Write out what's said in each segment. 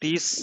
30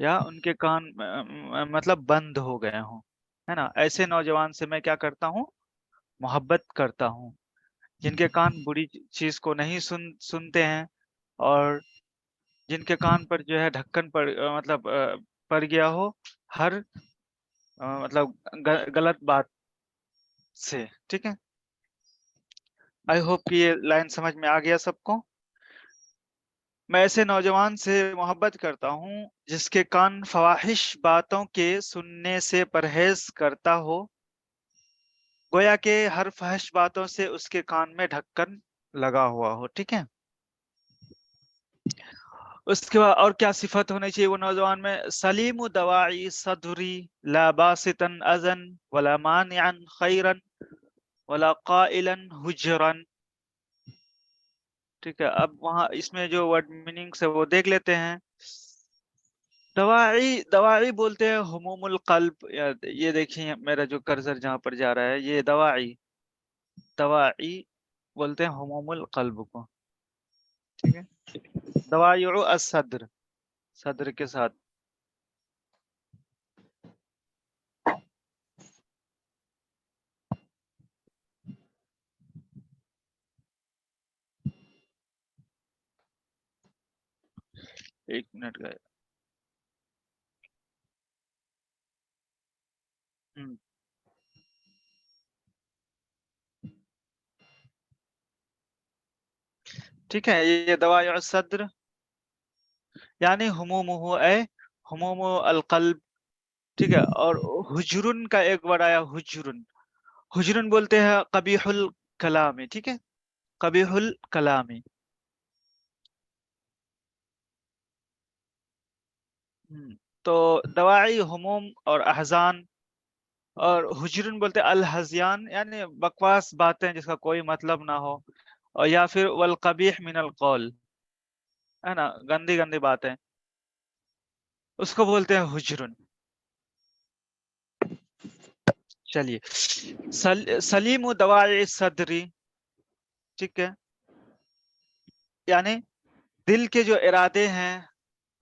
یا ان کے کان مطلب بند ہو گئے ہوں، ہے نا، ایسے نوجوان سے میں کیا کرتا ہوں؟ محبت کرتا ہوں، جن کے کان بری چیز کو نہیں سنتے ہیں، اور جن کے کان پر جو ہے ڈھکن پر مطلب پڑ گیا ہو ہر مطلب غلط بات سے، ٹھیک ہے؟ آئی ہوپ کہ یہ لائن سمجھ میں آ گیا سب کو۔ میں ایسے نوجوان سے محبت کرتا ہوں جس کے کان فواحش باتوں کے سننے سے پرہیز کرتا ہو، گویا کہ ہر فحش باتوں سے اس کے کان میں ڈھکن لگا ہوا ہو، ٹھیک ہے؟ اس کے بعد اور کیا صفت ہونی چاہیے وہ نوجوان میں؟ سلیم دواعی صدری لا باسطا اذن ولا مانعا خیرا ولا قائلا حجرا، ٹھیک ہے؟ اب وہاں اس میں جو ورڈ میننگ ہے وہ دیکھ لیتے ہیں۔ دواعی بولتے ہیں ہموم القلب، یہ دیکھیں میرا جو کرسر جہاں پر جا رہا ہے، یہ دواعی بولتے ہیں ہموم القلب کو، ٹھیک ہے؟ دوائع الصدر، صدر کے ساتھ۔ ایک منٹ کا ٹھیک ہے، یہ دوائع الصدر یعنی ہمومہ اے ہموم القلب، ٹھیک ہے؟ اور حجرن کا ایک ورڈ آیا، حجرن بولتے ہیں قبیح الکلامی، ٹھیک ہے؟ قبیح الکلامی۔ تو دواعی ہموم اور احزان، اور حجرن بولتے الحزیان یعنی بکواس باتیں جس کا کوئی مطلب نہ ہو، اور یا پھر والقبیح من القول، ہے نا، گندی گندی باتیں، اس کو بولتے ہیں حجرن۔ چلیے، سلیم دواعی صدری، ٹھیک ہے، یعنی دل کے جو ارادے ہیں،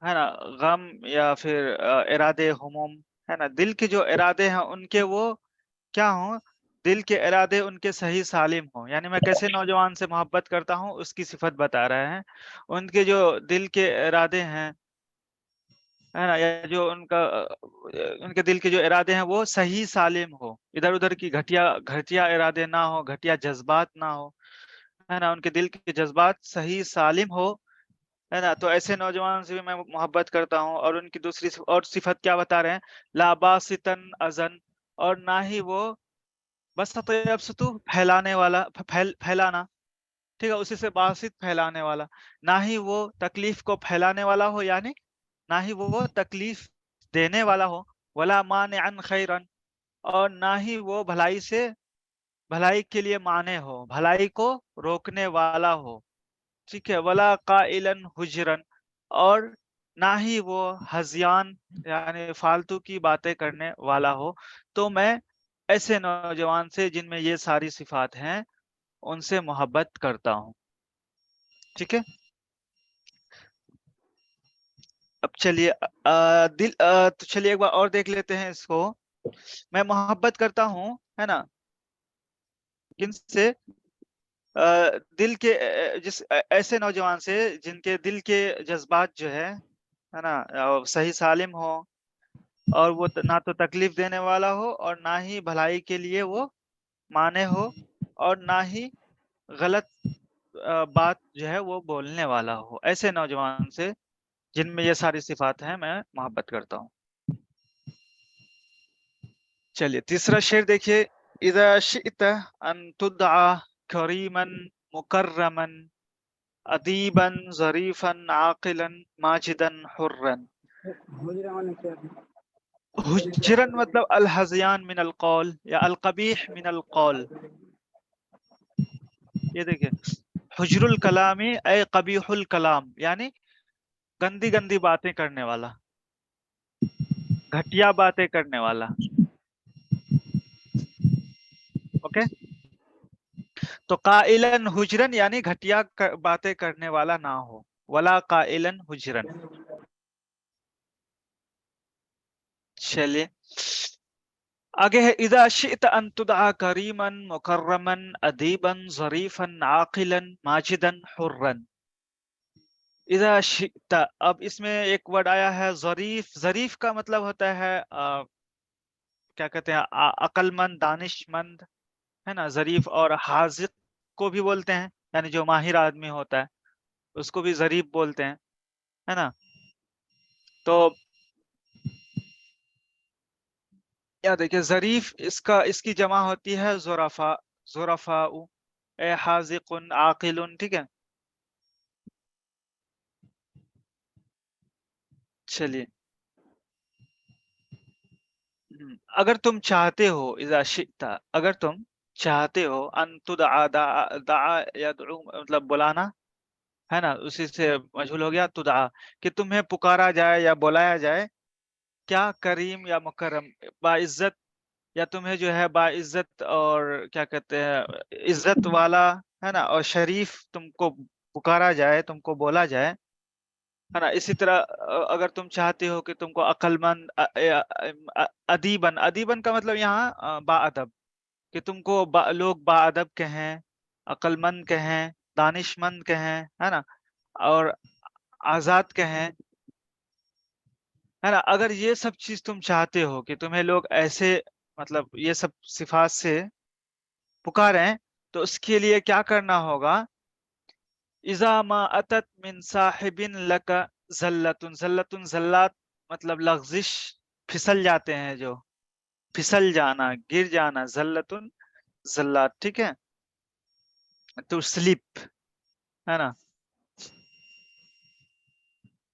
ہے نا، غم یا پھر ارادے ہموم، ہے نا، دل کے جو ارادے ہیں ان کے وہ کیا ہوں؟ دل کے ارادے ان کے صحیح سالم ہوں، یعنی میں کیسے نوجوان سے محبت کرتا ہوں اس کی صفت بتا رہے ہیں۔ ان کے جو دل کے ارادے ہیں، ہے نا، یا جو ان کے دل کے جو ارادے ہیں وہ صحیح سالم ہو، ادھر ادھر کی گھٹیا ارادے نہ ہو، گھٹیا جذبات نہ ہو، ہے نا، ان کے دل کے جذبات صحیح سالم ہو، ہے نا، تو ایسے نوجوان سے بھی میں محبت کرتا ہوں۔ اور ان کی دوسری اور صفت کیا بتا رہے ہیں؟ لا باسطن ازن، اور نہ ہی وہ بسط یبسطو پھیلانے والا، پھیلانا، ٹھیک ہے، اسی سے باسط پھیلانے والا، نہ ہی وہ تکلیف کو پھیلانے والا ہو، یعنی نہ ہی وہ تکلیف دینے والا ہو، ولا مانعا خیرا، اور نہ ہی وہ بھلائی کے لیے مانع ہو، بھلائی کو روکنے والا ہو، ٹھیک ہے، ولا قائلا حجرن، اور نہ ہی وہ ہذیان یعنی فالتو کی باتیں کرنے والا ہو۔ تو میں ایسے نوجوان سے جن میں یہ ساری صفات ہیں ان سے محبت کرتا ہوں، ٹھیک ہے؟ اب چلیے تو چلیے ایک بار اور دیکھ لیتے ہیں اس کو۔ میں محبت کرتا ہوں، ہے نا، کن سے؟ دل کے ایسے نوجوان سے جن کے دل کے جذبات جو ہے نا صحیح سالم ہو، اور وہ نہ تو تکلیف دینے والا ہو اور نہ ہی بھلائی کے لیے وہ مانے ہو، اور نہ ہی غلط بات جو ہے وہ بولنے والا ہو۔ ایسے نوجوان سے جن میں یہ ساری صفات ہیں میں محبت کرتا ہوں۔ چلیے تیسرا شعر دیکھیے، اذا شئت ان تدعى کریما مکرما ادیبا ظریفا عاقلا ماجدا حرا۔ حجرن مطلب الحزیان من القول یا القبیح من القول، یہ دیکھیں، حجر الکلامی اے قبیح الکلام، یعنی گندی گندی باتیں کرنے والا، گھٹیا باتیں کرنے والا، اوکے؟ تو قائلن حجرن یعنی گھٹیا باتیں کرنے والا نہ ہو، ولا قائلن حجرن، چلیے آگے ہے اذا شئت ان تدعا کریما مکرما ادیبا ظریفا عاقلا ماجدا حرا. اذا شئت، اب اس میں ایک ورڈ آیا ہے ظریف. ظریف کا مطلب ہوتا ہے کیا کہتے ہیں عقل مند، دانش مند، ہے نا. ظریف اور حاذق کو بھی بولتے ہیں، یعنی جو ماہر آدمی ہوتا ہے اس کو بھی ظریف بولتے ہیں، ہے نا. تو یا دیکھیں ظریف اس کی جمع ہوتی ہے ظرفا. ظرفاء اے حاذق عاقل، ٹھیک ہے. چلیے اگر تم چاہتے ہو، اذا شئت اگر تم چاہتے ہو، ان تدعا دعا یدعو مطلب بلانا ہے نا، اسی سے مجہول ہو گیا تدعا، کہ تمہیں پکارا جائے یا بلایا جائے. کیا کریم یا مکرم، باعزت، یا تمہیں جو ہے باعزت اور کیا کہتے ہیں عزت والا ہے نا اور شریف تم کو پکارا جائے، تم کو بولا جائے، ہے نا. اسی طرح اگر تم چاہتے ہو کہ تم کو عقل مند، ادیبن. ادیبن کا مطلب یہاں با ادب، کہ تم کو لوگ با ادب کہیں، عقل مند کہیں، دانش مند کہیں، ہے نا، اور آزاد کہیں، ہے نا. اگر یہ سب چیز تم چاہتے ہو کہ تمہیں لوگ ایسے مطلب یہ سب صفات سے پکاریں، تو اس کے لیے کیا کرنا ہوگا؟ اذا ما اتت من صاحب لک زلتن. زلتن زلات مطلب لغزش، پھسل جاتے ہیں، جو پھسل جانا، گر جانا، زلتن زلات، ٹھیک ہے. تو سلپ، ہے نا.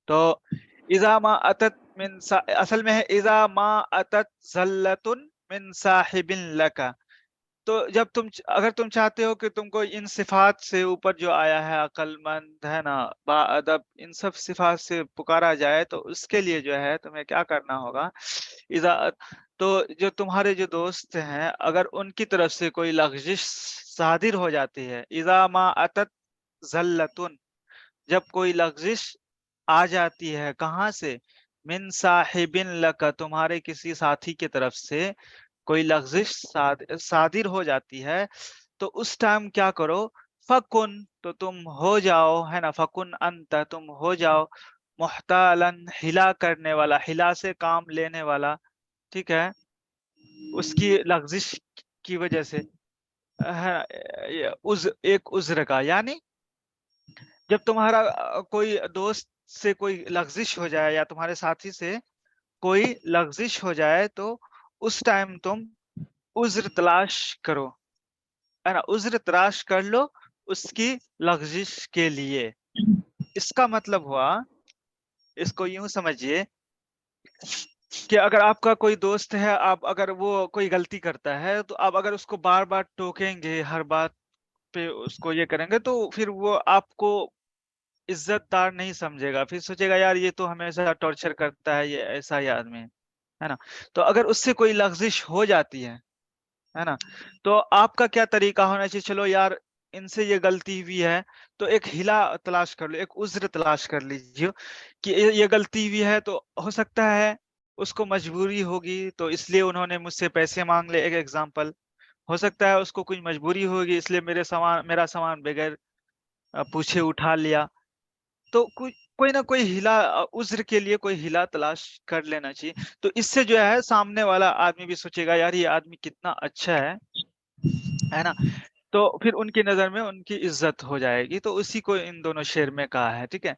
تو اذا ما اتت من اصل میں ہے اذا ما اتت زلتن من صاحب لک. تو جب اگر تم چاہتے ہو کہ تم کو ان صفات سے اوپر جو آیا ہے، عقل مند، ہے نا، با ادب، ان سب صفات سے پکارا جائے، تو اس کے لیے جو ہے تمہیں کیا کرنا ہوگا؟ تو جو تمہارے جو دوست ہیں، اگر ان کی طرف سے کوئی لغزش صادر ہو جاتی ہے، اذا ما اتت زلتن، جب کوئی لغزش آ جاتی ہے، کہاں سے؟ من صاحب لک، تمہارے کسی ساتھی کی طرف سے کوئی لغزش صادر ہو جاتی ہے، تو اس ٹائم کیا کرو؟ فکن، تو تم ہو جاؤ، ہے نا. فکن انت، تم ہو جاؤ محتالن، ہلا کرنے والا، ہلا سے کام لینے والا، ٹھیک ہے، اس کی لغزش کی وجہ سے، ایک عذر کا. یعنی جب تمہارا کوئی دوست سے کوئی لغزش ہو جائے یا تمہارے ساتھی سے کوئی لغزش ہو جائے، تو اس ٹائم تم عذر تلاش کرو، ہے نا. عذر تلاش کر لو اس کی لغزش کے لیے. اس کا مطلب ہوا، اس کو یوں سمجھیے کہ اگر آپ کا کوئی دوست ہے، آپ اگر وہ کوئی غلطی کرتا ہے، تو آپ اگر اس کو بار بار ٹوکیں گے، ہر بات پہ اس کو یہ کریں گے، تو پھر وہ آپ کو عزت دار نہیں سمجھے گا. پھر سوچے گا یار یہ تو ہمیشہ ٹارچر کرتا ہے، یہ ایسا ہی آدمی ہے نا. تو اگر اس سے کوئی لغزش ہو جاتی ہے نا، تو آپ کا کیا طریقہ ہونا چاہیے؟ چلو یار ان سے یہ غلطی ہوئی ہے، تو ایک ہلا تلاش کر لو، ایک عذر تلاش کر لیجیے کہ یہ غلطی ہوئی ہے، تو ہو سکتا ہے اس کو مجبوری ہوگی، تو اس لیے انہوں نے مجھ سے پیسے مانگ لے. ایک ایگزامپل ہو سکتا ہے اس کو کوئی مجبوری ہوگی، اس لیے میرا سامان بغیر پوچھے اٹھا لیا. تو کوئی نہ کوئی ہلا، عذر کے لیے کوئی ہلا تلاش کر لینا چاہیے. تو اس سے جو ہے سامنے والا آدمی بھی سوچے گا یار یہ آدمی کتنا اچھا ہے نا. تو پھر ان کی نظر میں ان کی عزت ہو جائے گی. تو اسی کو ان دونوں شعر میں کہا ہے، ٹھیک ہے.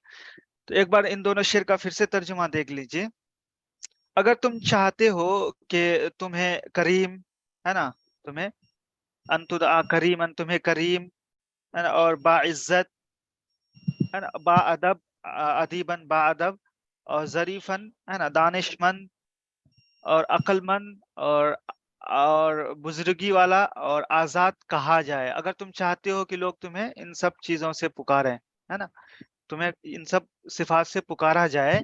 تو ایک بار ان دونوں شعر کا پھر سے ترجمہ دیکھ لیجئے. اگر تم چاہتے ہو کہ تمہیں کریم، ہے نا، تمہیں انتدعا کریم، تمہیں کریم، ہے نا، اور باعزت، ہے نا، با ادب، ادیبن با ادب، اور ظریفن، ہے نا، دانش مند، اور عقل مند، اور بزرگی والا، اور آزاد کہا جائے. اگر تم چاہتے ہو کہ لوگ تمہیں ان سب چیزوں سے پکاریں، ہے نا، تمہیں ان سب صفات سے پکارا جائے،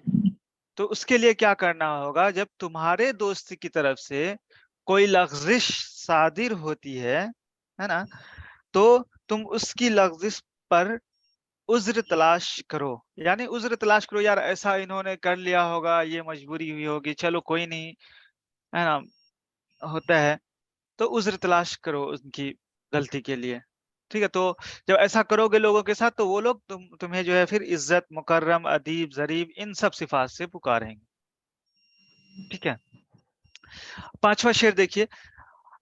تو اس کے لیے کیا کرنا ہوگا؟ جب تمہارے دوست کی طرف سے کوئی لغزش صادر ہوتی ہے نا، تو تم اس کی لغزش پر عذر تلاش کرو، یعنی عذر تلاش کرو، یار ایسا انہوں نے کر لیا ہوگا، یہ مجبوری ہوئی ہوگی، چلو کوئی نہیں، ہے نا، ہوتا ہے، تو عذر تلاش کرو ان کی غلطی کے لیے، ٹھیک ہے. تو جب ایسا کرو گے لوگوں کے ساتھ تو وہ لوگ تمہیں جو ہے پھر عزت، مکرم، ادیب، ظریف ان سب صفات سے پکاریں گے. ٹھیک ہے. 5واں شعر دیکھیے.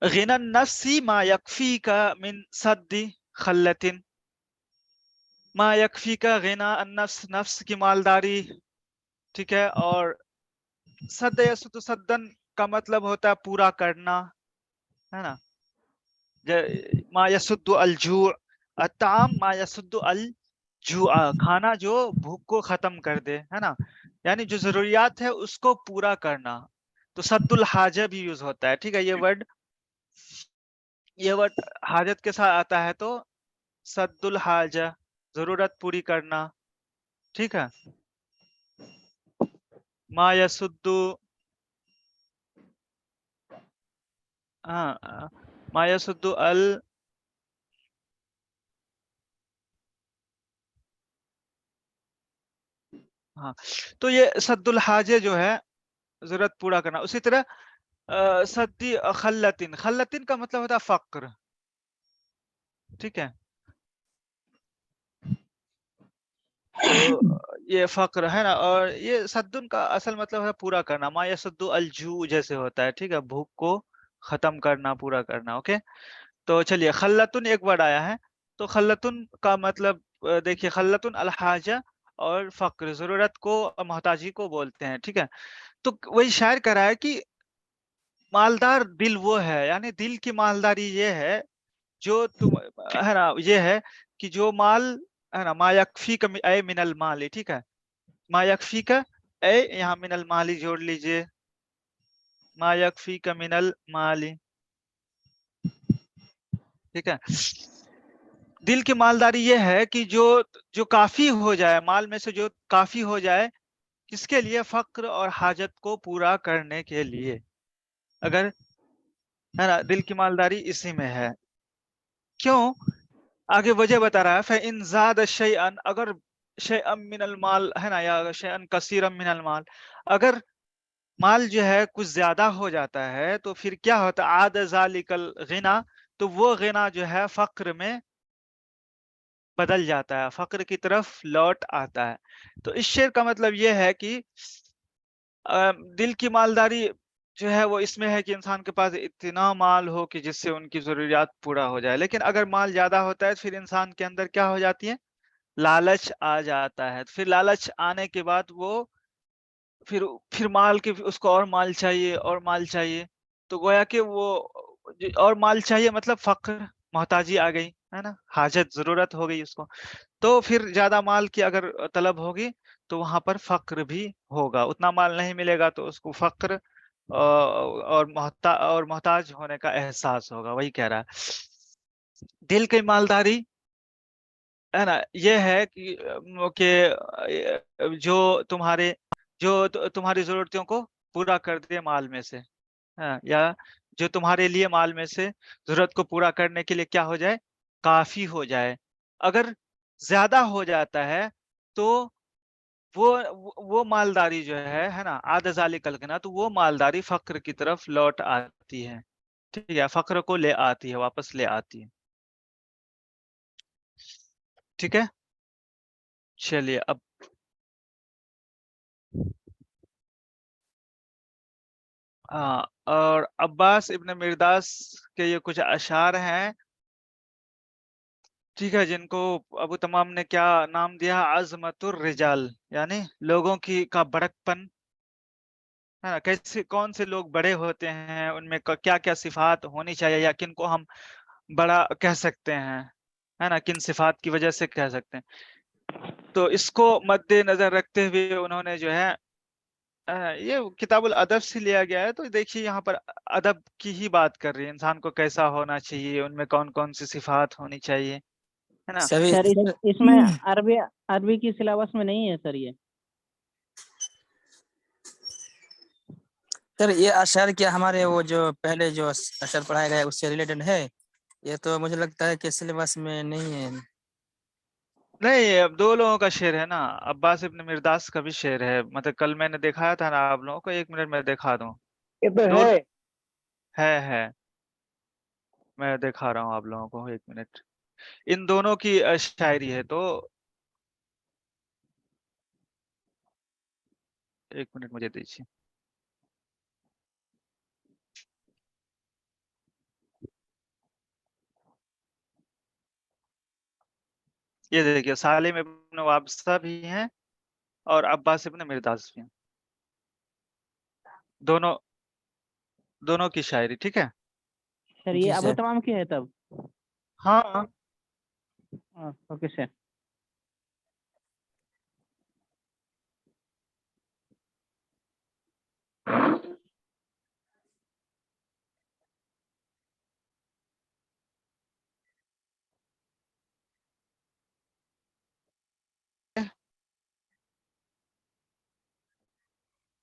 غنى النفس ما يكفيك من سد خلة، ما يكفيك غنى النفس، نفس کی مالداری، ٹھیک ہے. اور سد یسد سدن کا مطلب ہوتا ہے پورا کرنا، ہے نا. ما یسد الجوع، الطعام ما یسد الجوع، کھانا جو بھوک کو ختم کر دے، ہے نا، یعنی جو ضروریات ہے اس کو پورا کرنا. تو سد الحاجہ بھی یوز ہوتا ہے، ٹھیک ہے. یہ ورڈ حاجت کے ساتھ آتا ہے، تو سد الحاجہ ضرورت پوری کرنا، ٹھیک ہے. ما یسد، ما یسد تو یہ سد الحاجہ جو ہے ضرورت پورا کرنا. اسی طرح سدی خلتن، خلتن کا مطلب ہوتا ہے فقر، ٹھیک ہے. تو یہ فقر ہے نا. اور یہ سدن کا اصل مطلب ہے پورا کرنا. ما یسد الجوع جیسے ہوتا ہے، ٹھیک ہے، بھوک کو ختم کرنا، پورا کرنا. اوکے. تو چلیے خلتن ایک ورڈ آیا ہے. تو خلتن کا مطلب دیکھیے، خلتن الحاجہ اور فقر، ضرورت کو اور محتاجی کو بولتے ہیں، ٹھیک ہے. تو وہی شاعر کہہ رہا ہے کہ مالدار دل وہ ہے، یعنی دل کی مالداری یہ ہے جو تم، ہے نا، یہ ہے کہ جو مال، ہے نا، ما یکفی کا اے من المال، ٹھیک ہے. ما یکفی کا اے، یہاں من المالی جوڑ لیجئے، ما یکفی کا من المالی، ٹھیک ہے. دل کی مالداری یہ ہے کہ جو کافی ہو جائے، مال میں سے جو کافی ہو جائے، کس کے لیے؟ فقر اور حاجت کو پورا کرنے کے لیے. اگر، ہے نا، دل کی مالداری اسی میں ہے. کیوں؟ آگے وجہ بتا رہا ہے. فَإِن زَادَ شَيْئًا، اگر شَيْئًا مِّنَ الْمَال، ہے نا، یا شَيْئًا كَثِيرًا مِّنَ الْمَال، اگر مال جو ہے کچھ زیادہ ہو جاتا ہے تو پھر کیا ہوتا ہے؟ عَادَ ذَلِكَ الْغِنَى، تو وہ غنا جو ہے فقر میں بدل جاتا ہے، فقر کی طرف لوٹ آتا ہے. تو اس شعر کا مطلب یہ ہے کہ دل کی مالداری جو ہے وہ اس میں ہے کہ انسان کے پاس اتنا مال ہو کہ جس سے ان کی ضروریات پورا ہو جائے. لیکن اگر مال زیادہ ہوتا ہے تو پھر انسان کے اندر کیا ہو جاتی ہے؟ لالچ آ جاتا ہے. پھر لالچ آنے کے بعد وہ پھر مال کے، اس کو اور مال چاہیے، اور مال چاہیے. تو گویا کہ وہ اور مال چاہیے، مطلب فقر، محتاجی آ گئی، ہے نا، حاجت، ضرورت ہو گئی اس کو. تو پھر زیادہ مال کی اگر طلب ہوگی تو وہاں پر فقر بھی ہوگا. اتنا مال نہیں ملے گا تو اس کو فقر اور محتاج ہونے کا احساس ہوگا. وہی کہہ رہا ہے. دل کی مالداری، ہے نا، یہ ہے کہ جو تمہاری ضرورتوں کو پورا کر دے مال میں سے، یا جو تمہارے لیے مال میں سے ضرورت کو پورا کرنے کے لیے کیا ہو جائے؟ کافی ہو جائے. اگر زیادہ ہو جاتا ہے تو وہ مالداری جو ہے نا، عاد ذالک الغنی، تو وہ مالداری فقر کی طرف لوٹ آتی ہے، ٹھیک ہے، فقر کو لے آتی ہے، واپس لے آتی ہے. ٹھیک ہے. چلیے اب اور عباس ابن مرداس کے یہ کچھ اشعار ہیں، ٹھیک ہے، جن کو ابو تمام نے کیا نام دیا؟ عظمت الرجال، یعنی لوگوں کا بڑک پن، ہے نا. کون سے لوگ بڑے ہوتے ہیں، ان میں کیا کیا صفات ہونی چاہیے، یا کن کو ہم بڑا کہہ سکتے ہیں، ہے نا، کن صفات کی وجہ سے کہہ سکتے ہیں. تو اس کو مد نظر رکھتے ہوئے انہوں نے جو ہے یہ کتاب الادب سے لیا گیا ہے. تو دیکھیے یہاں پر ادب کی ہی بات کر رہی ہے، انسان کو کیسا ہونا چاہیے، ان میں کون کون سی صفات ہونی چاہیے، ہے نا. سبھی سر اس میں عربی کی سلیبس میں نہیں ہے سر یہ. سر یہ اشعار کیا ہمارے وہ جو پہلے جو اشعار پڑھایا گیا ہے اس سے ریلیٹڈ ہے؟ یہ تو مجھے لگتا ہے کہ سلیبس میں نہیں ہے. نہیں، اب دو لوگوں کا شعر ہے نا، عباس ابن مرداس کا بھی شعر ہے، مطلب کل میں نے دکھایا تھا نا آپ لوگوں کو، 1 منٹ میں دکھا دوں. یہ تو دو ہے. ہے میں دکھا رہا ہوں آپ لوگوں کو، 1 منٹ. ان دونوں کی شاعری ہے، تو 1 منٹ مجھے دیجیے. یہ دیکھیے، سالم ابن وابستہ بھی ہیں اور عباس ابن مرداس بھی ہیں، دونوں کی شاعری. ٹھیک ہے. سر جی یہ ابو سر. تمام کی ہے تب. ہاں اوکے سر.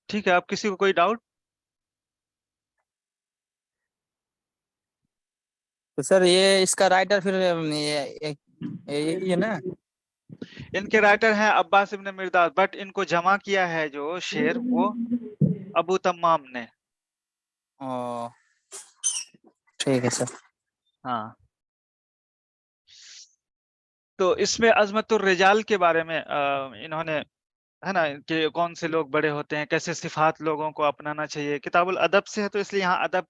ٹھیک ہے. آپ کسی کو کوئی ڈاؤٹ؟ تو سر یہ اس کا رائٹر پھر یہی ہے نا؟ ان کے رائٹر ہیں عباس ابن مرداس، بٹ ان کو جمع کیا ہے جو شعر وہ ابو تمام نے. او ٹھیک ہے سر. ہاں. تو اس میں عظمت الرجال کے بارے میں انہوں نے، ہے نا، کہ کون سے لوگ بڑے ہوتے ہیں، کیسے صفات لوگوں کو اپنانا چاہیے. کتاب الادب سے ہے، تو اس لیے یہاں ادب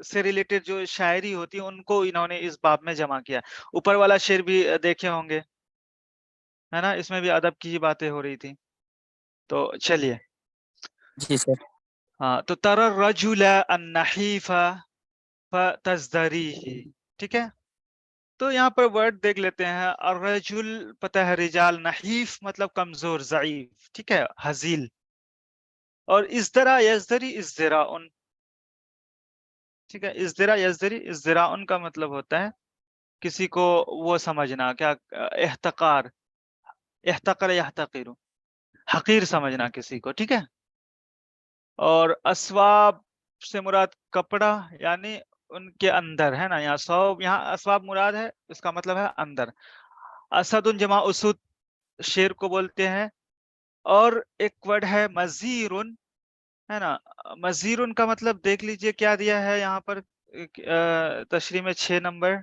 سے ریلیٹڈ جو شاعری ہوتی ہے ان کو انہوں نے اس باب میں جمع کیا. اوپر والا شعر بھی دیکھے ہوں گے، ہے نا، اس میں بھی ادب کی ہی باتیں ہو رہی تھی. تو چلیے. جی سر. ہاں، تو ترى الرجل النحيف فتزدريه. ٹھیک ہے. تو یہاں پر ورڈ دیکھ لیتے ہیں. الرجل پتہ ہے رجال، نحیف مطلب کمزور، ضعیف. ٹھیک ہے، ہزیل. اور ازدرا یزدری ازدراء. ٹھیک ہے. ازدرا یزدری ازدراء کا مطلب ہوتا ہے کسی کو وہ سمجھنا، کیا، احتقار، احتقر یحتقر، حقیر سمجھنا کسی کو. ٹھیک ہے. اور اسواب سے مراد کپڑا، یعنی ان کے اندر، ہے نا، یہاں صوب، یہاں اسواب مراد ہے، اس کا مطلب ہے اندر. اسد جمع اسود شیر کو بولتے ہیں. اور ایک ورڈ ہے مزیرن، ہے نا. مزیرن کا مطلب دیکھ لیجئے کیا دیا ہے یہاں پر تشریح میں 6 نمبر.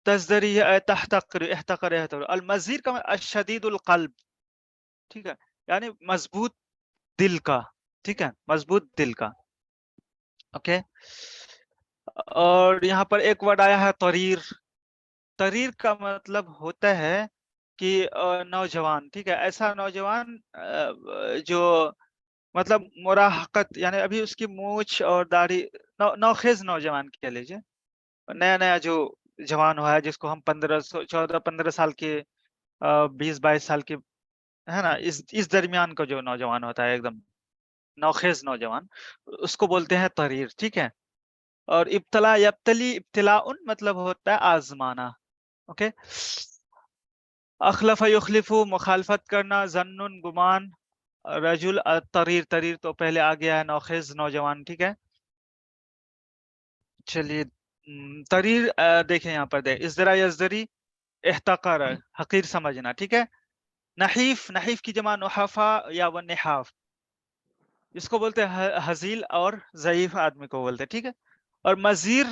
تزدری تحتقر، احتقر احتقر. المزیر کا الشدید القلب. ٹھیک ہے، یعنی مضبوط دل کا. ٹھیک ہے، مضبوط دل کا. اوکے. اور یہاں پر ایک ورڈ آیا ہے طریر. طریر کا مطلب ہوتا ہے کہ نوجوان. ٹھیک ہے، ایسا نوجوان جو مطلب مراہقت، یعنی ابھی اس کی مونچھ اور داڑھی، نوخیز نوجوان کہہ لیجیے، نیا نیا جو جوان ہوا ہے، جس کو ہم 14 15 سال کے 20 22 سال کے، ہے نا، اس درمیان کا جو نوجوان ہوتا ہے، ایک دم نوخیز نوجوان، اس کو بولتے ہیں طریر. ٹھیک ہے. اور ابتلا یبتلی ابتلاء مطلب ہوتا ہے آزمانا. اوکے. اخلف یخلف مخالفت کرنا، ظن گمان. رجل طریر، طریر تو پہلے آ گیا ہے، نوخیز نوجوان. ٹھیک ہے. چلیے. طریر دیکھیں یہاں پر ازدرا یزدری، احتقر حقیر سمجھنا. ٹھیک ہے. نحیف، نحیف کی جمع نحفا یا ونحاف، اس کو بولتے ہیں ہزیل اور ضعیف آدمی کو بولتے ہیں. ٹھیک ہے. اور مزیر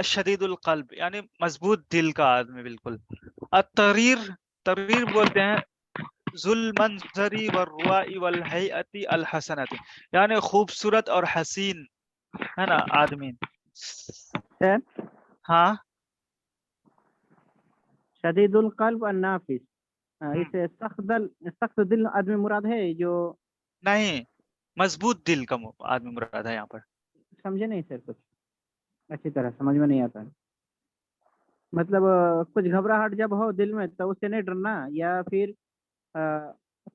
شدید القلب، یعنی مضبوط دل کا آدمی بالکل. الطریر، طریر بولتے ہیں ذو المنظر والرواء والہیئۃ الحسنۃ، یعنی خوبصورت اور حسین، ہے نا، آدمی. سر ہاں. شدید القلب النافس. اس سخت دل آدمی مراد ہے جو. نہیں، مضبوط دل کا آدمی مراد ہے یہاں پر. سمجھے نہیں سر، کچھ اچھی طرح سمجھ میں نہیں آتا ہے. مطلب کچھ گھبراہٹ جب ہو دل میں تو اس سے نہیں ڈرنا، یا پھر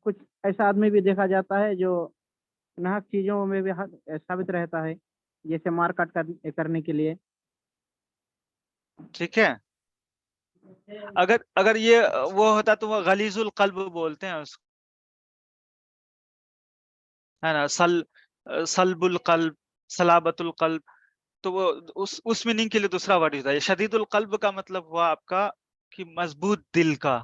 کچھ ایسا آدمی بھی دیکھا جاتا ہے جو ناحق چیزوں میں بھی ثابت رہتا ہے، جیسے مار کاٹ کرنے کے لیے. ٹھیک ہے. اگر یہ وہ ہوتا تو وہ غلیظ القلب بولتے ہیں اس کو، ہے نا. سلب القلب، سلابت القلب، تو وہ اس میننگ کے لیے دوسرا ورڈ ہوتا ہے. شدید القلب کا مطلب ہوا آپ کا کہ مضبوط دل کا.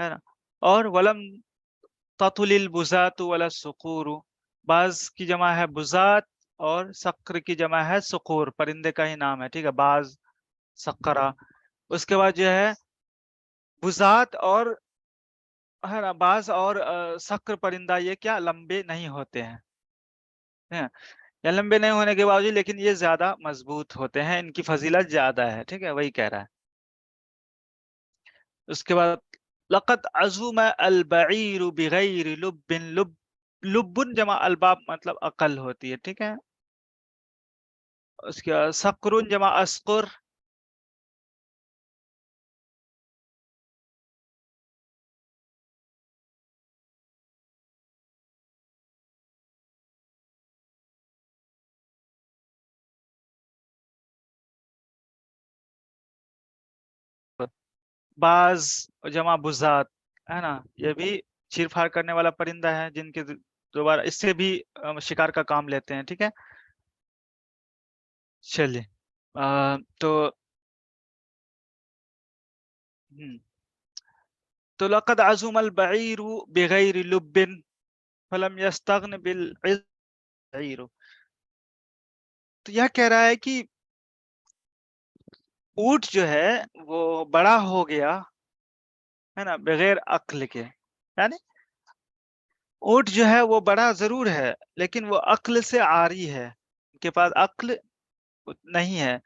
ہے نا. اور ولم تطل البزات ولا الصقور، باز کی جمع ہے بزات اور صقر کی جمع ہے صقور، پرندے کا ہی نام ہے. ٹھیک ہے، باز، صقرہ. اس کے بعد جو ہے بزات اور ہے نا باز اور صقر پرندہ یہ کیا لمبے نہیں ہوتے ہیں، یا لمبے نہیں ہونے کے باوجود لیکن یہ زیادہ مضبوط ہوتے ہیں، ان کی فضیلت زیادہ ہے. ٹھیک ہے، وہی کہہ رہا ہے. اس کے بعد لقد عزم البعیر بغیر لب، لبن جمع الباب مطلب عقل ہوتی ہے. ٹھیک ہے. اس کے بعد صقر جمع اسقر، باز جمع بزات، ہے نا. یہ بھی چیر پھاڑ کرنے والا پرندہ ہے، جن کے دوبارہ اس سے بھی شکار کا کام لیتے ہیں. ٹھیک ہے. چلیے تو تو لقد عزم البعیر بغیر لب فلم یستغن بالعیر. تو یہ کہہ رہا ہے کہ اونٹ جو ہے وہ بڑا ہو گیا ہے نا بغیر عقل کے، یعنی اونٹ جو ہے وہ بڑا ضرور ہے لیکن وہ عقل سے عاری ہے، ان کے پاس عقل نہیں ہے.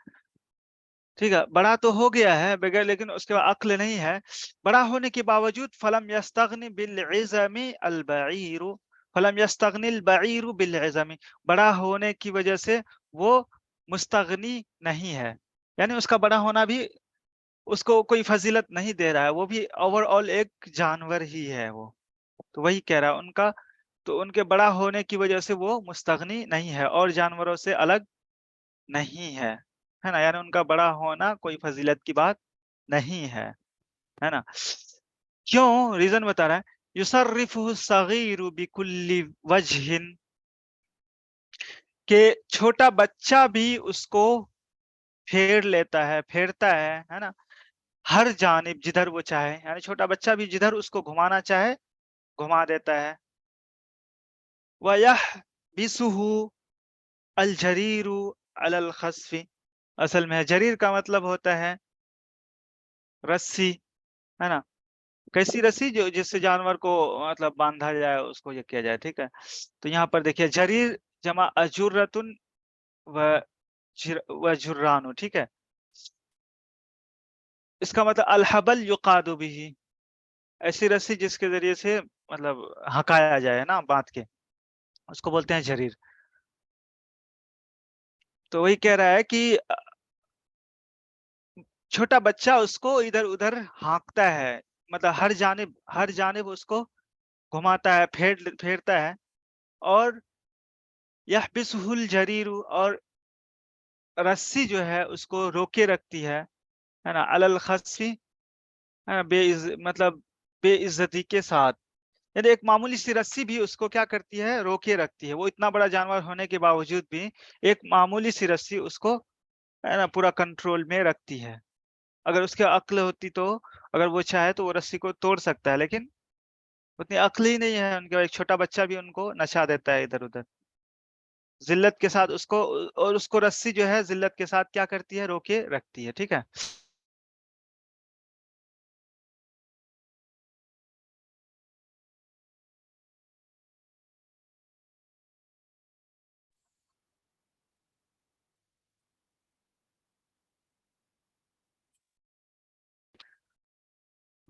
ٹھیک ہے، بڑا تو ہو گیا ہے بغیر لیکن اس کے بعد عقل نہیں ہے. بڑا ہونے کے باوجود فلم یستغنی بالعظم البعیر، فلم یستغنی البعیر بالعظم، بڑا ہونے کی وجہ سے وہ مستغنی نہیں ہے، یعنی اس کا بڑا ہونا بھی اس کو کوئی فضیلت نہیں دے رہا ہے، وہ بھی اوور آل ایک جانور ہی ہے وہ. تو وہی کہہ رہا ہے ان کا، تو ان کے بڑا ہونے کی وجہ سے وہ مستغنی نہیں ہے اور جانوروں سے الگ نہیں ہے نا. یعنی ان کا بڑا ہونا کوئی فضیلت کی بات نہیں ہے نا. کیوں؟ ریزن بتا رہا ہے، یصرفہ الصغیر بکل وجہ، کہ چھوٹا بچہ بھی اس کو پھیر لیتا ہے، پھیرتا ہے نا، ہر جانب جدھر وہ چاہے، یعنی چھوٹا بچہ بھی جدھر اس کو گھمانا چاہے گھما دیتا ہے. وَيَحْبِسُهُ الْجَرِيرُ عَلَى الْخَصْفِ، اصل میں جریر کا مطلب ہوتا ہے رسی، ہے نا. کیسی رسی؟ جو جس سے جانور کو مطلب باندھا جائے، اس کو یہ کیا جائے. ٹھیک ہے. تو یہاں پر دیکھیے جریر جمع اجرتن و جرانو. ٹھیک ہے. اس کا مطلب الحبل یقاد به، ایسی رسی جس کے ذریعے سے مطلب ہکایا جائے نا باندھ کے، اس کو بولتے ہیں جریر. تو وہی کہہ رہا ہے کہ چھوٹا بچہ اس کو ادھر ادھر ہانکتا ہے، مطلب ہر جانب اس کو گھماتا ہے، پھیرتا ہے. اور یحبسہ الجریر، اور رسی جو ہے اس کو روکے رکھتی ہے نا، علی الخصف، مطلب بے عزتی کے ساتھ. یعنی ایک معمولی سی رسی بھی اس کو کیا کرتی ہے؟ روکے رکھتی ہے. وہ اتنا بڑا جانور ہونے کے باوجود بھی ایک معمولی سی رسی اس کو ہے نا پورا کنٹرول میں رکھتی ہے. اگر اس کے عقل ہوتی تو اگر وہ چاہے تو وہ رسی کو توڑ سکتا ہے، لیکن اتنی عقل ہی نہیں ہے ان کے. ایک چھوٹا بچہ بھی ان کو نچا دیتا ہے ادھر ادھر ذلت کے ساتھ اس کو، اور اس کو رسی جو ہے ذلت کے ساتھ کیا کرتی ہے؟ روکے رکھتی ہے. ٹھیک ہے.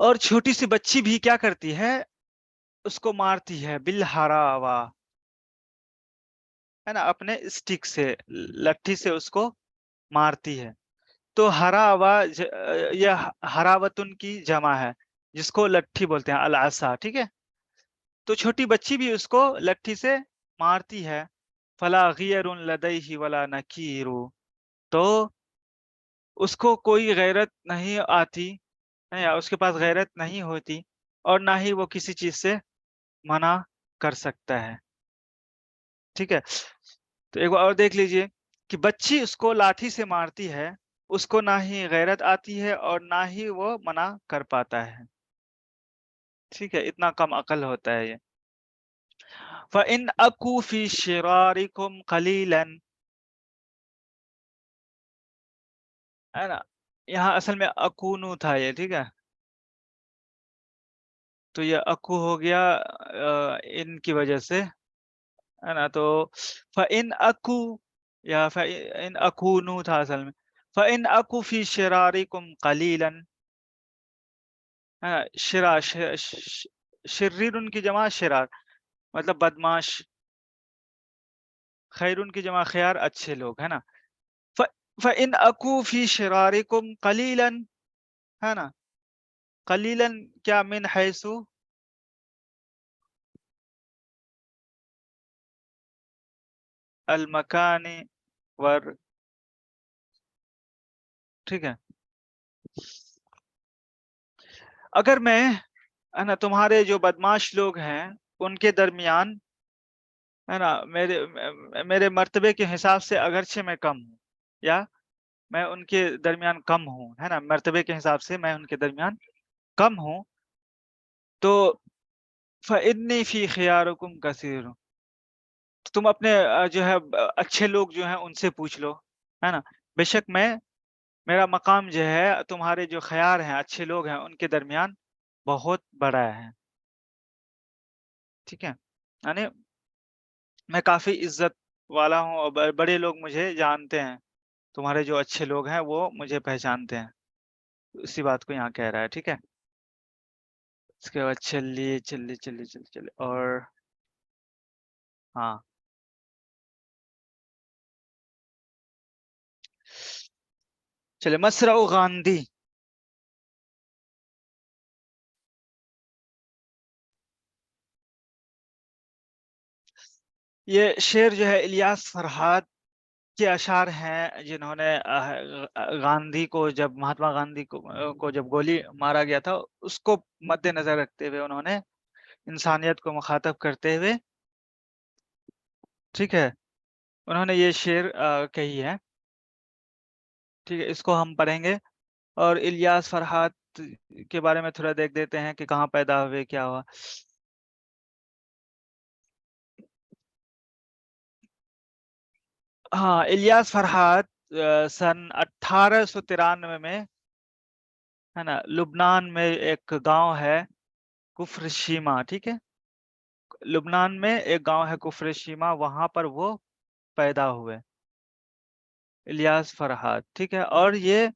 اور چھوٹی سی بچی بھی کیا کرتی ہے؟ اس کو مارتی ہے بالحراوا، ہے نا، اپنے اسٹک سے، لٹھی سے اس کو مارتی ہے. تو ہراوا یہ ہراوتن کی جمع ہے جس کو لٹھی بولتے ہیں، العصا. ٹھیک ہے. تو چھوٹی بچی بھی اس کو لٹھی سے مارتی ہے. فلا غیر لدیہ ولا نکیر، تو اس کو کوئی غیرت نہیں آتی، یا اس کے پاس غیرت نہیں ہوتی، اور نہ ہی وہ کسی چیز سے منع کر سکتا ہے. ٹھیک ہے. تو ایک بار اور دیکھ لیجئے کہ بچی اس کو لاٹھی سے مارتی ہے، اس کو نہ ہی غیرت آتی ہے اور نہ ہی وہ منع کر پاتا ہے. ٹھیک ہے، اتنا کم عقل ہوتا ہے یہ. فَإِنْ أَكُوا فِي شِرَارِكُمْ قَلِيلًا، ہے نا، یہاں اصل میں اکونو تھا یہ، ٹھیک ہے، تو یہ اکو ہو گیا ان کی وجہ سے، ہے نا. تو فَإِنْ أَكُوا یا فَإِنْ أَكُونُوا تھا اصل میں. فَإِنْ أَكُوا فِي شِرَارِكُمْ قَلِيلًا، ہے نا، شریر کی جمع شرار مطلب بدماش، خیرون کی جمع خیار اچھے لوگ، ہے نا. فَإِنْ أَكُوا فِي شِرَارِكُمْ قَلِيلًا، ہے نا، قلیلاً کیا من حیث المکان ور، ٹھیک ہے. اگر میں، ہے نا، تمہارے جو بدماش لوگ ہیں ان کے درمیان، ہے نا، میرے مرتبے کے حساب سے اگرچہ میں کم ہوں، یا میں ان کے درمیان کم ہوں، ہے نا، مرتبے کے حساب سے میں ان کے درمیان کم ہوں، تو فَإِنِّي فِي خِيَارُكُمْ كَثِيرٌ، تم اپنے جو ہے اچھے لوگ جو ہیں ان سے پوچھ لو، ہے نا. بے شک میرا مقام جو ہے تمہارے جو خیار ہیں اچھے لوگ ہیں ان کے درمیان بہت بڑا ہے، ٹھیک ہے. یعنی میں کافی عزت والا ہوں اور بڑے لوگ مجھے جانتے ہیں، تمہارے جو اچھے لوگ ہیں وہ مجھے پہچانتے ہیں، اسی بات کو یہاں کہہ رہا ہے، ٹھیک ہے. اس کے بعد چلیے اور ہاں، چلے مصرع غاندھی. یہ شعر جو ہے الیاس فرحات کے اشعار ہیں جنہوں نے گاندھی کو جب مہاتما گاندھی کو جب گولی مارا گیا تھا اس کو مد نظر رکھتے ہوئے انہوں نے انسانیت کو مخاطب کرتے ہوئے، ٹھیک ہے، انہوں نے یہ شعر کہی ہے، ٹھیک ہے. اس کو ہم پڑھیں گے اور الیاس فرحات کے بارے میں تھوڑا دیکھ دیتے ہیں کہ کہاں پیدا ہوئے، کیا ہوا. ہاں، الیاس فرحات سن 1893 میں، ہے نا، لبنان میں ایک گاؤں ہے کفر شیما، ٹھیک ہے، لبنان میں ایک گاؤں ہے کفر شیما، وہاں پر وہ پیدا ہوئے الیاس فرحات، ٹھیک ہے. اور یہ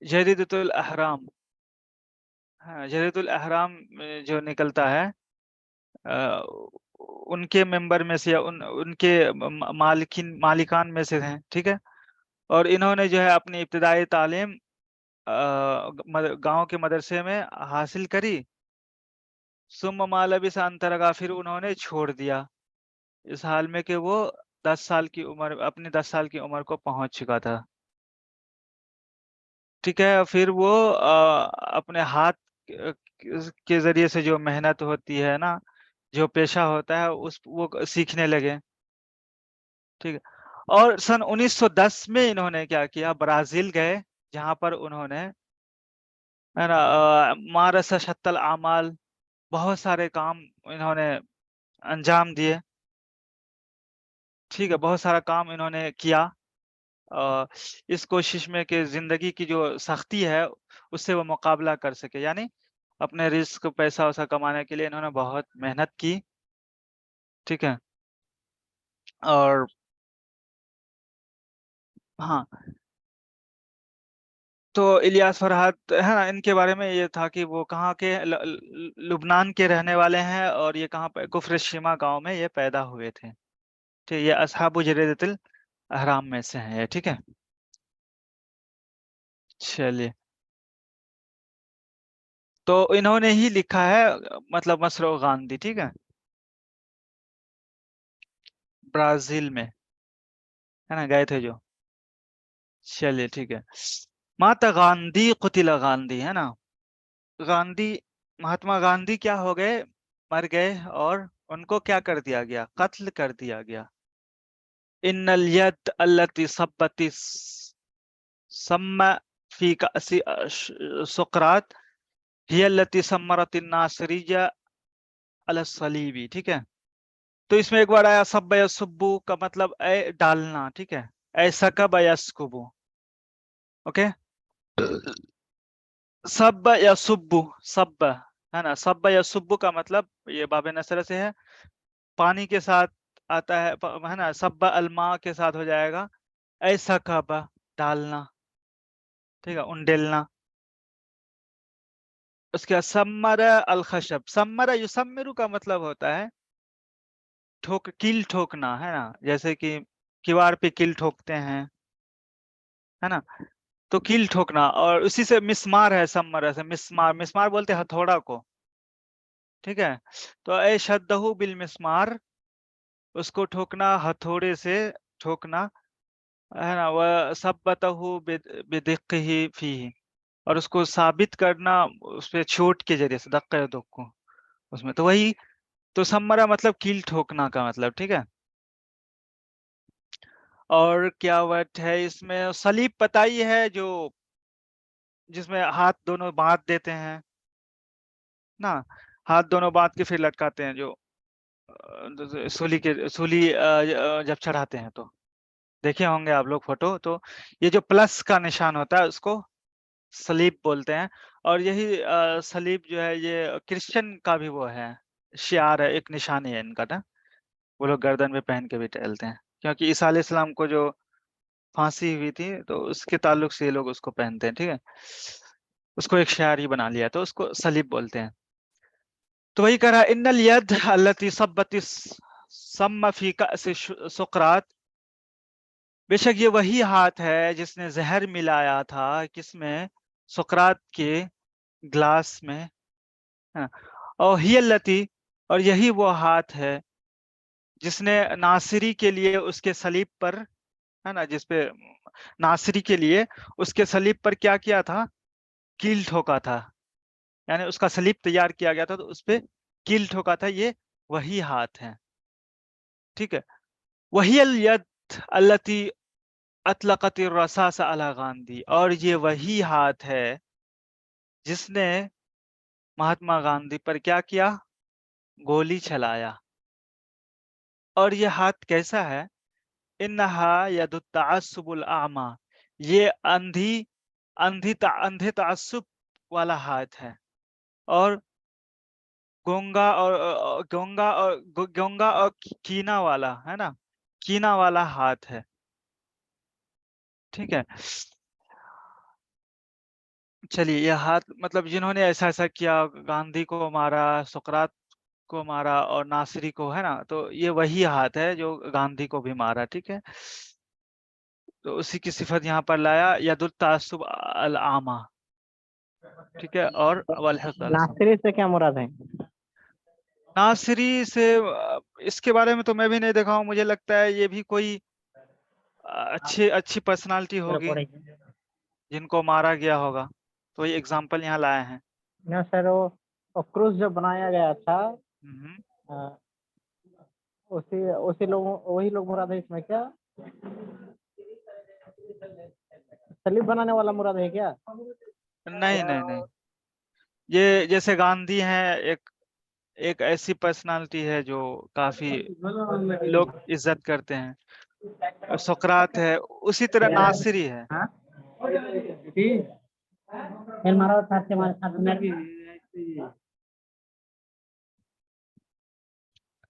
جریدۃ الاحرام، ہاں، جریدۃ الاحرام جو نکلتا ہے ان کے ممبر میں سے یا ان کے مالکان میں سے ہیں، ٹھیک ہے. اور انہوں نے جو ہے اپنی ابتدائی تعلیم گاؤں کے مدرسے میں حاصل کری، ثم ما لبث ان ترکا، پھر انہوں نے چھوڑ دیا اس حال میں کہ وہ 10 سال کی عمر، اپنی 10 سال کی عمر کو پہنچ چکا تھا، ٹھیک ہے. پھر وہ اپنے ہاتھ کے ذریعے سے جو محنت ہوتی ہے نا، جو پیشہ ہوتا ہے وہ سیکھنے لگے، ٹھیک ہے. اور سن 1910 میں انہوں نے کیا کیا، برازیل گئے، جہاں پر انہوں نے، ہے نا، مارس شت الاعمال، بہت سارے کام انہوں نے انجام دیے، ٹھیک ہے، بہت سارا کام انہوں نے کیا اس کوشش میں کہ زندگی کی جو سختی ہے اس سے وہ مقابلہ کر سکے، یعنی اپنے رزق پیسہ ویسا کمانے کے لیے انہوں نے بہت محنت کی، ٹھیک ہے. اور ہاں، تو الیاس فرحات، ہے نا، ان کے بارے میں یہ تھا کہ وہ کہاں کے لبنان کے رہنے والے ہیں اور یہ کہاں پہ کفر شیما گاؤں میں یہ پیدا ہوئے تھے، ٹھیک. یہ اصحاب جریدۃ الاحرام میں سے ہیں یہ، ٹھیک ہے. چلیے، تو انہوں نے ہی لکھا ہے مطلب مصرع غاندھی، ٹھیک ہے، برازیل میں، ہے نا، گئے تھے جو. چلیے ٹھیک ہے. ماتا گاندھی قتل گاندھی، ہے نا، گاندھی، مہاتما گاندھی کیا ہو گئے، مر گئے، اور ان کو کیا کر دیا گیا، قتل کر دیا گیا. ان الید التی ثبت سم فی کأس سقراط، ہی التی سمرت الناصریہ علی الصلیبی، ٹھیک ہے. تو اس میں ایک بار آیا سب یسبو کا مطلب اے ڈالنا، ٹھیک ہے، اے سکب یسکبو، اوکے. سب یسبو، سب ہے نا، سب یسبو کا مطلب یہ باب نصر سے ہے، پانی کے ساتھ آتا ہے نا، سب الماء کے ساتھ ہو جائے گا اے سکب، ڈالنا، ٹھیک ہے، انڈیلنا. اس کے سمر الخشب، سمر یسمرو کا مطلب ہوتا ہے کیل ٹھوکنا، ہے نا، جیسے کہ کیوار پہ کیل ٹھوکتے ہیں، ہے نا، تو کیل ٹھوکنا. اور اسی سے مسمار ہے، سمر سے مسمار، مسمار بولتے ہیں ہتھوڑا کو، ٹھیک ہے. تو اے شدہ بالمسمار، اس کو ٹھوکنا ہتھوڑے سے ٹھوکنا، ہے نا. وہ ثبتہ بدقہ فیہ، اور اس کو ثابت کرنا اس پہ چوٹ کے ذریعے سے، دقہ دق کو اس میں. تو وہی تو سمرا مطلب کیل ٹھوکنا کا مطلب، ٹھیک ہے. اور کیا ورڈ ہے اس میں؟ صلیب پتہ ہی ہے، جو جس میں ہاتھ دونوں باندھ دیتے ہیں نا، ہاتھ دونوں باندھ کے پھر لٹکاتے ہیں، جو سولی جب چڑھاتے ہیں تو دیکھے ہوں گے آپ لوگ فوٹو. تو یہ جو پلس کا نشان ہوتا ہے اس کو صلیب بولتے ہیں. اور یہی صلیب جو ہے یہ کرسچن کا بھی وہ ہے، شعار ہے، ایک نشانی ہے ان کا نا، وہ لوگ گردن پہ پہن کے بھی ٹہلتے ہیں، کیونکہ عیسیٰ علیہ السلام کو جو پھانسی ہوئی تھی تو اس کے تعلق سے یہ لوگ اس کو پہنتے ہیں، ٹھیک ہے، اس کو ایک شعار ہی بنا لیا، تو اس کو صلیب بولتے ہیں. تو وہی کہہ رہا ان الید التی ثبت السم فی کأس سقراط، بے شک یہ وہی ہاتھ ہے جس نے زہر ملایا تھا کس میں؟ سقراط کے گلاس میں. اور ہی التی، اور یہی وہ ہاتھ ہے جس نے ناصری کے لیے اس کے صلیب پر، ہے نا، جس پہ ناصری کے لیے اس کے صلیب پر کیا کیا تھا؟ کیل ٹھوکا تھا، یعنی اس کا صلیب تیار کیا گیا تھا تو اس پہ کیل ٹھوکا تھا. یہ وہی ہاتھ ہے، ٹھیک ہے. وہی الید التی اطلقت الرصاص علی گاندھی، اور یہ وہی ہاتھ ہے جس نے مہاتما گاندھی پر کیا کیا؟ گولی چلایا. اور یہ ہاتھ کیسا ہے؟ انہا ید التعصب الاعمی، یہ اندھے تعصب والا ہاتھ ہے، اور گونگا اور کینا والا، ہے نا، کینا والا ہاتھ ہے، ٹھیک ہے. چلیے، یہ ہاتھ مطلب جنہوں نے ایسا ایسا کیا، گاندھی کو مارا، سقراط کو مارا اور ناصری کو، ہے نا، تو یہ وہی ہاتھ ہے جو گاندھی کو بھی مارا، ٹھیک ہے. تو اسی کی صفت یہاں پر لایا، ید التعصب الاعمی، ٹھیک ہے. اور ناصری سے کیا مراد ہے؟ ناصری سے اس کے بارے میں تو میں بھی نہیں دیکھا ہوں، مجھے لگتا ہے یہ بھی کوئی اچھی پرسنالٹی ہوگی جن کو مارا گیا ہوگا، تو یہ اگزامپل یہاں لائے ہیں. نہ سر، وہ کروس جو بنایا گیا تھا وہی لوگ مراد ہے اس میں کیا؟ صلیب بنانے والا مراد ہے کیا؟ نہیں، یہ جیسے گاندھی ہیں، ایک ایسی پرسنالٹی ہے جو کافی لوگ عزت کرتے ہیں. سقراط ہے، اسی طرح ناصری ہے.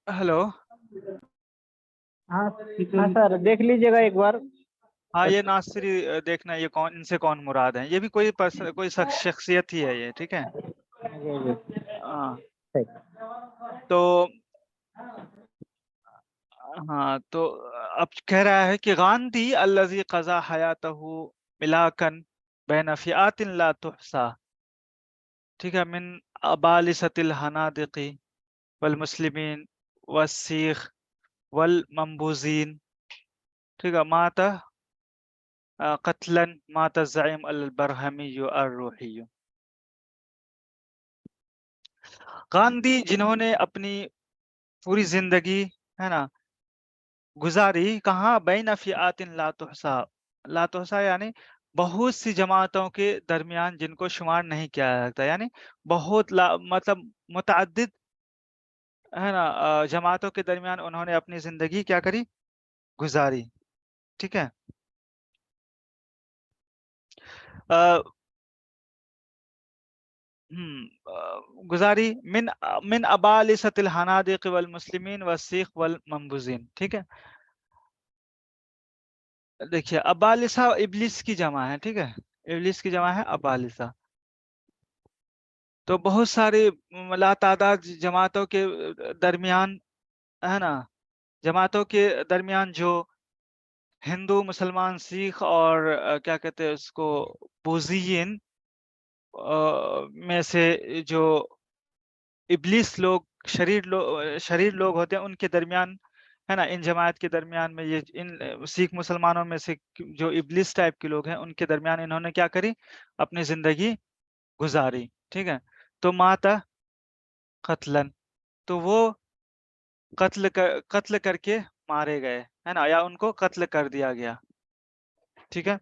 ہلو، ہاں سر، دیکھ لیجیے گا ایک بار. ہاں، یہ ناصری دیکھنا، یہ ان سے کون مراد ہیں، یہ بھی کوئی شخصیت ہی ہے یہ، ٹھیک ہے. ہاں، تو اب کہہ رہا ہے کہ غاندھی الذی قضا حیاتہ ملاکن بین فئات لا تحصى، ٹھیک ہے، من ابالسۃ الحنادق والمسلمین والسیخ والمنبوذین، ٹھیک ہے، مات قتلا مات الزعیم البرہمی الروحی. غاندھی جنہوں نے اپنی پوری زندگی، ہے نا، گزاری کہاں؟ بین فئات لا تحصى، لا تحصى یعنی بہت سی جماعتوں کے درمیان جن کو شمار نہیں کیا جا سکتا، یعنی بہت مطلب متعدد ہے نا جماعتوں کے درمیان انہوں نے اپنی زندگی کیا کری، گزاری. ٹھیک ہے. گزاری من ابالسۃ الحنادق والمسلمین والسیخ والمنبوذین. ٹھیک ہے. دیکھیے ابالسہ ابلیس کی جمع ہے. ٹھیک ہے، ابلیس کی جمع ہے ابالسہ. تو بہت ساری لا تعداد جماعتوں کے درمیان ہے نا، جماعتوں کے درمیان جو ہندو، مسلمان، سکھ اور کیا کہتے ہیں اس کو بوذیین میں سے جو ابلیس لوگ، شریر لوگ ہوتے ہیں، ان کے درمیان ہے نا، ان جماعت کے درمیان میں یہ ان سکھ مسلمانوں میں سے جو ابلیس ٹائپ کے لوگ ہیں ان کے درمیان انہوں نے کیا کری، اپنی زندگی گزاری. ٹھیک ہے. تو ماتا قتلن، تو وہ قتل کر کے مارے گئے ہے نا، یا ان کو قتل کر دیا گیا. ٹھیک ہے.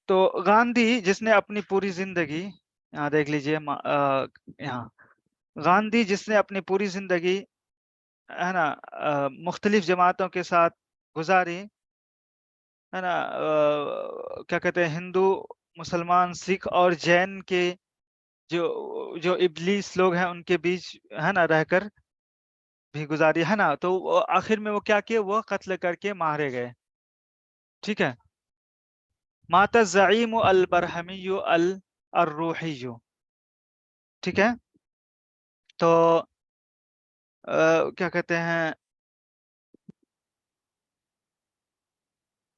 تو گاندھی جس نے اپنی پوری زندگی، یہاں دیکھ لیجئے یہاں گاندھی جس نے اپنی پوری زندگی ہے نا مختلف جماعتوں کے ساتھ گزاری ہے نا، کیا کہتے ہیں، ہندو، مسلمان، سکھ اور جین کے جو ابلیس لوگ ہیں ان کے بیچ ہے نا رہ کر بھی گزاری ہے نا، تو آخر میں وہ کیا کیے، وہ قتل کر کے مارے گئے. ٹھیک ہے. مات الزعیم البرہمی الروحی. ٹھیک ہے. تو کیا کہتے ہیں،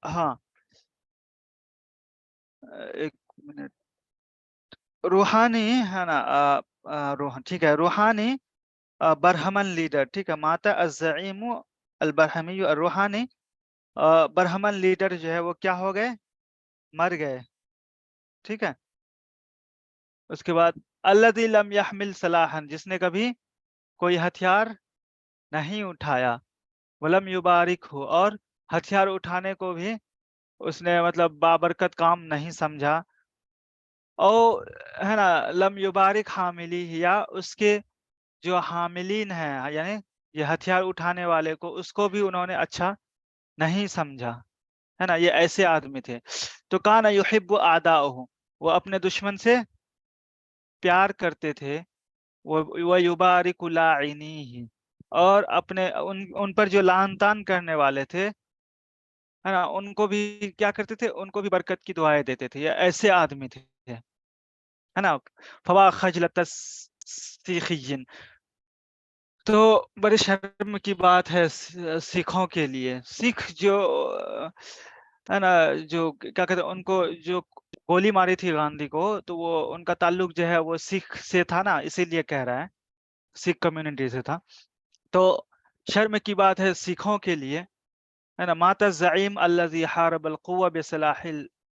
ہاں ایک منٹ، روحانی ہے نا ٹھیک ہے، روحانی برہمن لیڈر. ٹھیک ہے. ماتا الزعیم البرہمی الروحانی، برہمن لیڈر جو ہے وہ کیا ہو گئے، مر گئے. ٹھیک ہے. اس کے بعد الذی لم یحمل سلاحا، جس نے کبھی کوئی ہتھیار نہیں اٹھایا، ولم یبارک ہو، اور ہتھیار اٹھانے کو بھی اس نے مطلب بابرکت کام نہیں سمجھا. او ہے نا لم یبارک حاملی، یا اس کے جو حاملین ہیں یعنی یہ ہتھیار اٹھانے والے کو، اس کو بھی انہوں نے اچھا نہیں سمجھا ہے نا. یہ ایسے آدمی تھے. تو کان یحب اعداءہ، وہ اپنے دشمن سے پیار کرتے تھے. وہ یبارک لاعنیہ، اور اپنے ان پر جو لعن طعن کرنے والے تھے ہے نا، ان کو بھی کیا کرتے تھے، ان کو بھی برکت کی دعائیں دیتے تھے. یہ ایسے آدمی تھے ہے نا. فوا خجلۃ السیخیین، تو بڑے شرم کی بات ہے سکھوں کے لیے. سکھ جو ہے نا، جو کیا کہتے ہیں، ان کو جو گولی ماری تھی گاندھی کو، تو وہ ان کا تعلق جو ہے وہ سکھ سے تھا نا، اسی لیے کہہ رہا ہے سکھ کمیونٹی سے تھا. تو شرم کی بات ہے سکھوں کے لیے ہے نا. مات الزعیم الذی حارب القوہ بسلاح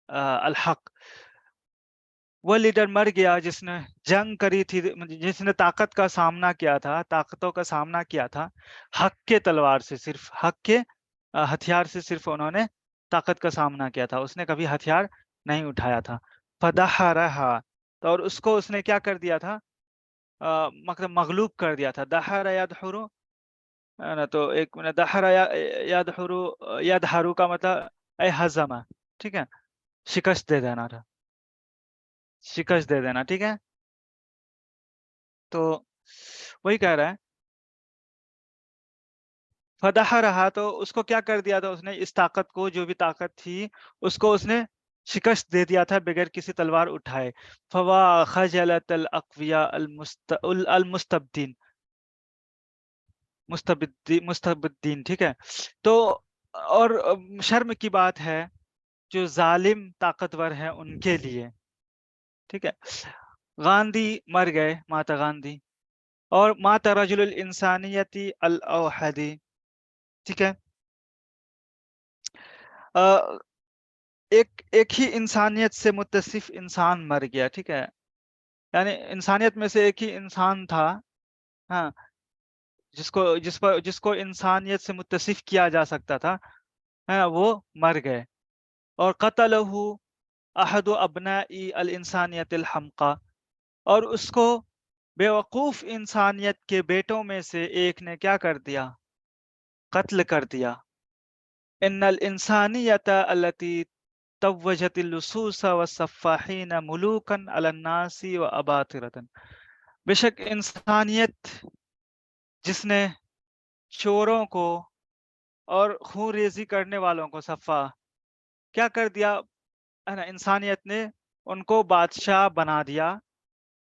الحق، وہ لیڈر مر گیا جس نے جنگ کری تھی، جس نے طاقت کا سامنا کیا تھا، طاقتوں کا سامنا کیا تھا حق کے تلوار سے، صرف حق کے ہتھیار سے صرف انہوں نے طاقت کا سامنا کیا تھا. اس نے کبھی ہتھیار نہیں اٹھایا تھا. فدحرہا، تو اور اس کو اس نے کیا کر دیا تھا، مطلب مغلوب کر دیا تھا. دحر یدحرو ہے نا، تو ایک منٹ، دحر یدحرو، یدحرو کا مطلب اے ہزمہ. ٹھیک ہے، شکست دے دینا تھا، شکست دے دینا. ٹھیک ہے. تو وہی کہہ رہا ہے فدحرہا، تو اس کو کیا کر دیا تھا اس نے، اس طاقت کو، جو بھی طاقت تھی اس کو اس نے شکست دے دیا تھا بغیر کسی تلوار اٹھائے. فوا خجلت الاقویاء المستبدین، مستبدین. ٹھیک ہے. تو اور شرم کی بات ہے جو ظالم طاقتور ہیں ان کے لیے. ٹھیک ہے. گاندھی مر گئے، ماتا گاندھی، اور ماتا رجل الانسانیتی الاوحدی. ٹھیک ہے. ایک ہی انسانیت سے متصف انسان مر گیا. ٹھیک ہے. یعنی انسانیت میں سے ایک ہی انسان تھا ہاں، جس کو انسانیت سے متصف کیا جا سکتا تھا، وہ مر گئے. اور قتلہ احد ابناء الانسانیت الحمقى، اور اس کو بیوقوف انسانیت کے بیٹوں میں سے ایک نے کیا کر دیا؟ قتل کر دیا. ان الانسانیت التي توجت اللصوص والسفاحین ملوکا علی الناس واباطرة، بے شک انسانیت جس نے چوروں کو اور خون ریزی کرنے والوں کو سفاح کیا کر دیا ہے نا، انسانیت نے ان کو بادشاہ بنا دیا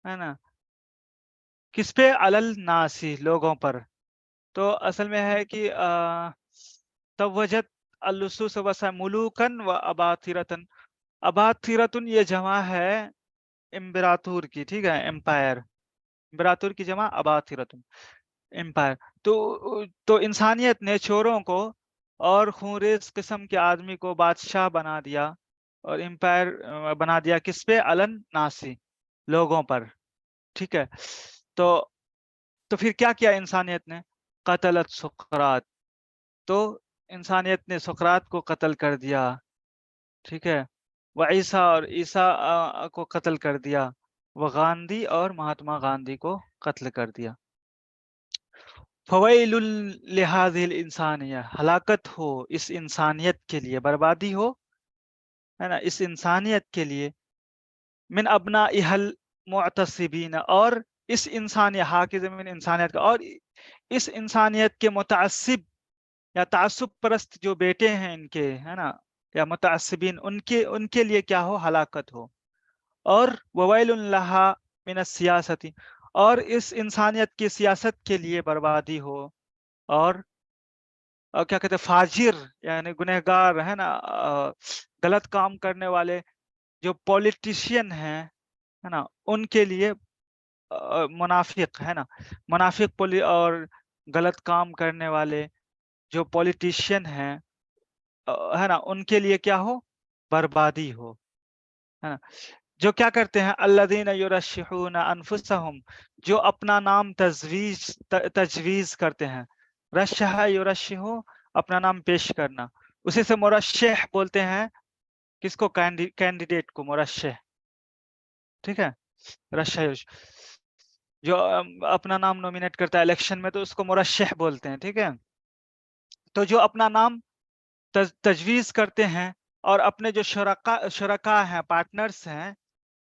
ہے نا، کس پہ؟ علی الناس، لوگوں پر. تو اصل میں ہے کہ توجت اللصوص ملوکن و اباطرتن. اباطرتن یہ جمع ہے امبراطور کی، ٹھیک ہے، امپائر. امبراطور کی جمع اباطرتن، امپائر. تو انسانیت نے چوروں کو اور خونریز قسم کے آدمی کو بادشاہ بنا دیا اور امپائر بنا دیا، کس پہ؟ علن ناسی، لوگوں پر. ٹھیک ہے. تو پھر کیا کیا انسانیت نے؟ قتلت سقراط، تو انسانیت نے سقراط کو قتل کر دیا. ٹھیک ہے. وہ عیسیٰ، اور عیسیٰ کو قتل کر دیا. وہ گاندھی اور مہاتما گاندھی کو قتل کر دیا. فویل لہذه الانسانیہ، ہلاکت ہو اس انسانیت کے لیے، بربادی ہو ہے نا اس انسانیت کے لیے. من ابنائها المعتصبین، اور اس حاکم من انسانیت کا، اور اس انسانیت کے متعصب یا تعصب پرست جو بیٹے ہیں ان کے ہے نا، یا متعصبین، ان کے لیے کیا ہو؟ ہلاکت ہو. اور وویل لہا من السیاست، اور اس انسانیت کی سیاست کے لیے بربادی ہو. اور کیا کہتے ہیں؟ فاجر یعنی گنہگار ہے نا، غلط کام کرنے والے جو پولیٹیشین ہیں ہے نا، ان کے لیے منافق ہے نا، منافق اور غلط کام کرنے والے جو پولیٹیشین ہیں ہے نا، ان کے لیے کیا ہو؟ بربادی ہو ہے نا. جو کیا کرتے ہیں؟ الذین یرشحون انفسہم، جو اپنا نام تجویز کرتے ہیں. رشح یرشح، اپنا نام پیش کرنا، اسی سے مرشح بولتے ہیں. کس کو؟ کینڈیڈیٹ کو مرشح. ٹھیک ہے. رشح جو اپنا نام نومینیٹ کرتا ہے الیکشن میں تو اس کو مرشح بولتے ہیں. ٹھیک ہے. تو جو اپنا نام تجویز کرتے ہیں اور اپنے جو شرکا ہیں، پارٹنرز ہیں،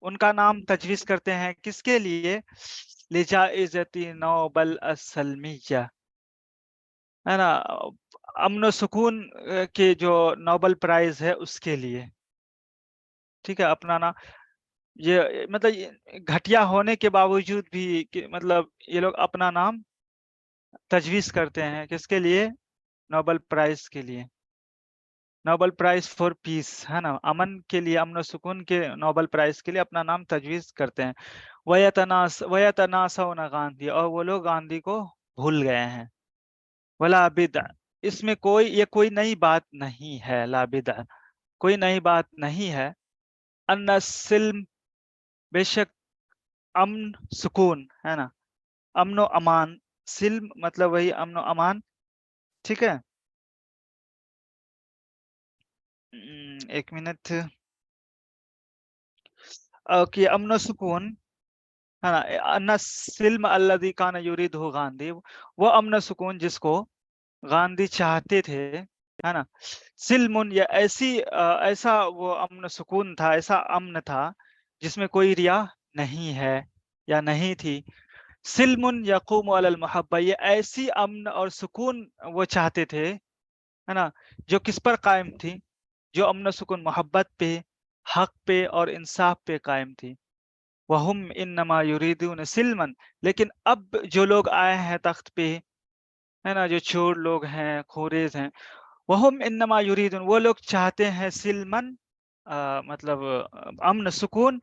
ان کا نام تجویز کرتے ہیں کس کے لیے؟ لجائزۃ نوبل السلمیہ، ہے نا، امن و سکون کے جو نوبل پرائز ہے اس کے لیے. ٹھیک ہے. اپنا نام یہ مطلب گھٹیا ہونے کے باوجود بھی مطلب یہ لوگ اپنا نام تجویز کرتے ہیں کس کے لیے؟ نوبل پرائز کے لیے. نوبل پرائز فار پیس ہے نا، امن کے لیے، امن و سکون کے نوبل پرائز کے لیے اپنا نام تجویز کرتے ہیں. وَيَتَنَاسَوْنَ گاندھی، اور وہ لوگ گاندھی کو بھول گئے ہیں. وَلَا بِدْعَ، اس میں یہ کوئی نئی بات نہیں ہے. لا بدع، کوئی نئی بات نہیں ہے. ان السلم، بے شک امن سکون ہے نا، امن و امان. سلم مطلب وہی امن و امان. ٹھیک ہے. ایک منٹ. اوکے. امن و سکون ہے نا، ان السلم الذی کان یریدہ گاندھی، وہ امن و سکون جس کو گاندھی چاہتے تھے ہے نا. سلم، یہ ایسا وہ امن و سکون تھا، ایسا امن تھا جس میں کوئی ریا نہیں ہے یا نہیں تھی. سلم یقوم علی المحبہ، یہ ایسی امن اور سکون وہ چاہتے تھے ہے نا، جو کس پر قائم تھی؟ جو امن و سکون محبت پہ، حق پہ اور انصاف پہ قائم تھی. وَهُمْ إِنَّمَا يُرِيدُونَ سِلْمًا، لیکن اب جو لوگ آئے ہیں تخت پہ ہے نا، جو چور لوگ ہیں، خوریز ہیں، وَهُمْ إِنَّمَا يُرِيدُونَ، وہ لوگ چاہتے ہیں سلمن، مطلب امن سکون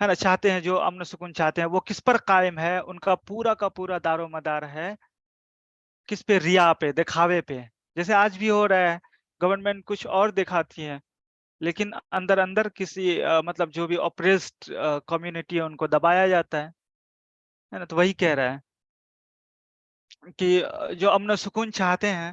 ہے نا، چاہتے ہیں جو امن سکون چاہتے ہیں وہ کس پر قائم ہے؟ ان کا پورا دار و مدار ہے کس پہ؟ ریا پہ، دکھاوے پہ. جیسے آج بھی ہو رہا ہے، گورنمنٹ کچھ اور دکھاتی ہے لیکن اندر اندر کسی مطلب جو بھی اپریسڈ کمیونٹی ہے ان کو دبایا جاتا ہے نا. تو وہی کہہ رہا ہے کہ جو امن و سکون چاہتے ہیں